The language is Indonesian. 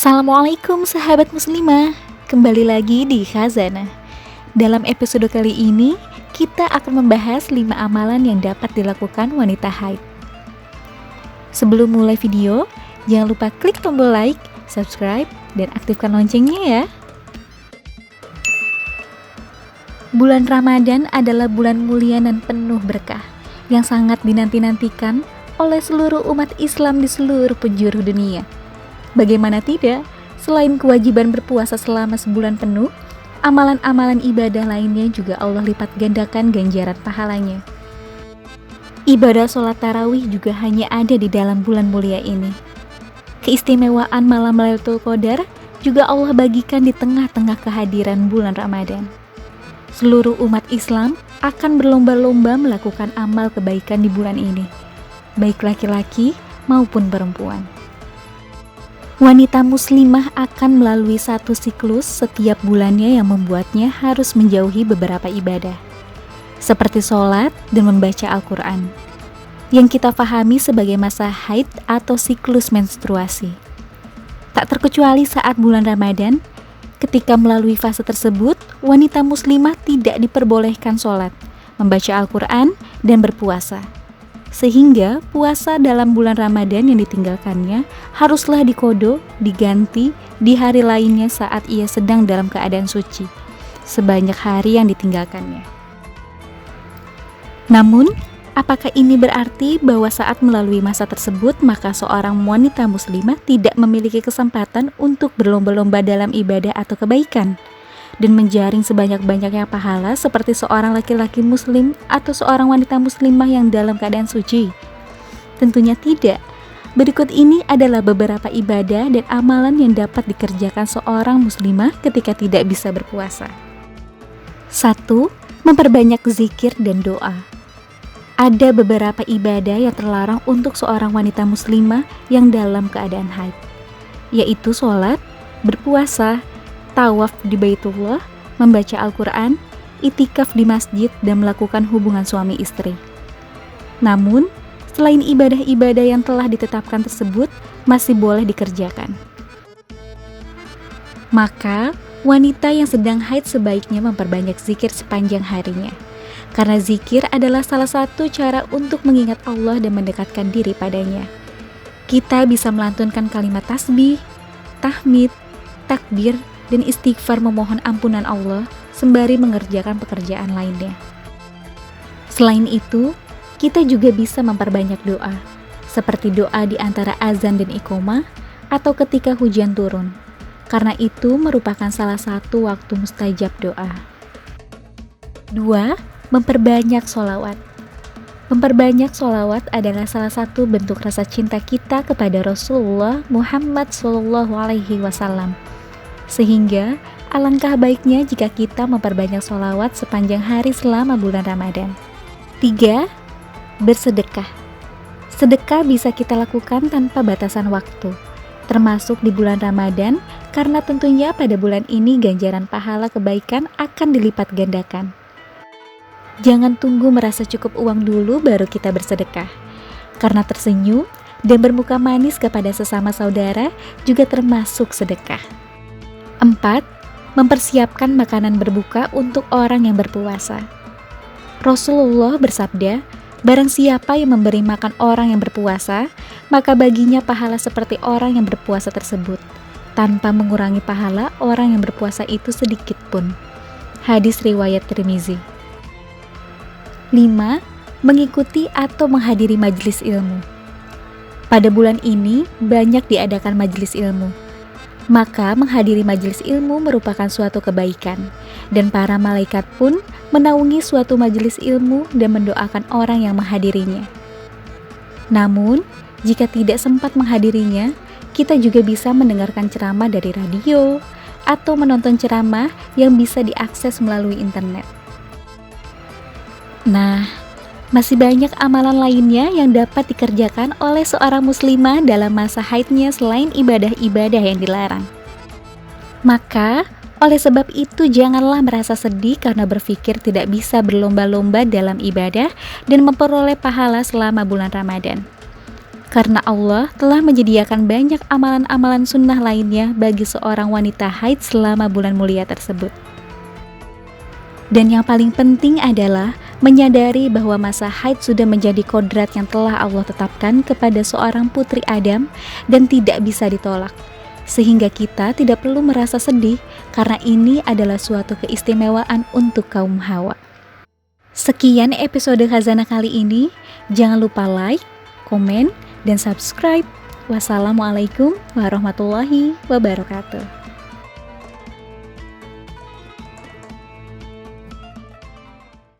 Assalamualaikum sahabat muslimah, kembali lagi di Khazanah. Dalam episode kali ini, kita akan membahas 5 amalan yang dapat dilakukan wanita haid. Sebelum mulai video, jangan lupa klik tombol like, subscribe, dan aktifkan loncengnya ya. Bulan Ramadan adalah bulan mulia dan penuh berkah, yang sangat dinanti-nantikan oleh seluruh umat Islam di seluruh penjuru dunia. Bagaimana tidak, selain kewajiban berpuasa selama sebulan penuh, amalan-amalan ibadah lainnya juga Allah lipat gandakan ganjaran pahalanya. Ibadah sholat tarawih juga hanya ada di dalam bulan mulia ini. Keistimewaan malam Lailatul Qadar juga Allah bagikan di tengah-tengah kehadiran bulan Ramadan. Seluruh umat Islam akan berlomba-lomba melakukan amal kebaikan di bulan ini, baik laki-laki maupun perempuan. Wanita muslimah akan melalui satu siklus setiap bulannya yang membuatnya harus menjauhi beberapa ibadah, seperti sholat dan membaca Al-Quran, yang kita pahami sebagai masa haid atau siklus menstruasi. Tak terkecuali saat bulan Ramadan, ketika melalui fase tersebut, wanita muslimah tidak diperbolehkan sholat, membaca Al-Quran, dan berpuasa. Sehingga puasa dalam bulan Ramadan yang ditinggalkannya haruslah diqodho, diganti di hari lainnya saat ia sedang dalam keadaan suci, sebanyak hari yang ditinggalkannya. Namun, apakah ini berarti bahwa saat melalui masa tersebut maka seorang wanita muslimah tidak memiliki kesempatan untuk berlomba-lomba dalam ibadah atau kebaikan dan menjaring sebanyak-banyaknya pahala seperti seorang laki-laki muslim atau seorang wanita muslimah yang dalam keadaan suci? Tentunya tidak. Berikut ini adalah beberapa ibadah dan amalan yang dapat dikerjakan seorang muslimah ketika tidak bisa berpuasa. 1. Memperbanyak zikir dan doa. Ada beberapa ibadah yang terlarang untuk seorang wanita muslimah yang dalam keadaan haid, yaitu sholat, berpuasa, tawaf di Baitullah, membaca Al-Quran, itikaf di masjid, dan melakukan hubungan suami istri. Namun, selain ibadah-ibadah yang telah ditetapkan tersebut, masih boleh dikerjakan. Maka, wanita yang sedang haid sebaiknya memperbanyak zikir sepanjang harinya. Karena zikir adalah salah satu cara untuk mengingat Allah dan mendekatkan diri padanya. Kita bisa melantunkan kalimat tasbih, tahmid, takbir, dan istighfar memohon ampunan Allah sembari mengerjakan pekerjaan lainnya. Selain itu, kita juga bisa memperbanyak doa, seperti doa di antara azan dan iqomah atau ketika hujan turun, karena itu merupakan salah satu waktu mustajab doa. 2. Memperbanyak sholawat. Memperbanyak sholawat adalah salah satu bentuk rasa cinta kita kepada Rasulullah Muhammad SAW. Sehingga alangkah baiknya jika kita memperbanyak sholawat sepanjang hari selama bulan Ramadan. 3. Bersedekah. Sedekah bisa kita lakukan tanpa batasan waktu, termasuk di bulan Ramadan, karena tentunya pada bulan ini ganjaran pahala kebaikan akan dilipat gandakan. Jangan tunggu merasa cukup uang dulu baru kita bersedekah, karena tersenyum dan bermuka manis kepada sesama saudara juga termasuk sedekah. 4. Mempersiapkan makanan berbuka untuk orang yang berpuasa. Rasulullah bersabda, barang siapa yang memberi makan orang yang berpuasa, maka baginya pahala seperti orang yang berpuasa tersebut, tanpa mengurangi pahala orang yang berpuasa itu sedikit pun. Hadis riwayat Tirmizi. 5. Mengikuti atau menghadiri majelis ilmu. Pada bulan ini banyak diadakan majelis ilmu. Maka menghadiri majelis ilmu merupakan suatu kebaikan, dan para malaikat pun menaungi suatu majelis ilmu dan mendoakan orang yang menghadirinya. Namun, jika tidak sempat menghadirinya, kita juga bisa mendengarkan ceramah dari radio atau menonton ceramah yang bisa diakses melalui internet. Nah, masih banyak amalan lainnya yang dapat dikerjakan oleh seorang muslimah dalam masa haidnya selain ibadah-ibadah yang dilarang. Maka, oleh sebab itu janganlah merasa sedih karena berpikir tidak bisa berlomba-lomba dalam ibadah dan memperoleh pahala selama bulan Ramadan. Karena Allah telah menyediakan banyak amalan-amalan sunnah lainnya bagi seorang wanita haid selama bulan mulia tersebut. Dan yang paling penting adalah menyadari bahwa masa haid sudah menjadi kodrat yang telah Allah tetapkan kepada seorang putri Adam dan tidak bisa ditolak. Sehingga kita tidak perlu merasa sedih karena ini adalah suatu keistimewaan untuk kaum Hawa. Sekian episode Khazanah kali ini. Jangan lupa like, komen, dan subscribe. Wassalamualaikum warahmatullahi wabarakatuh.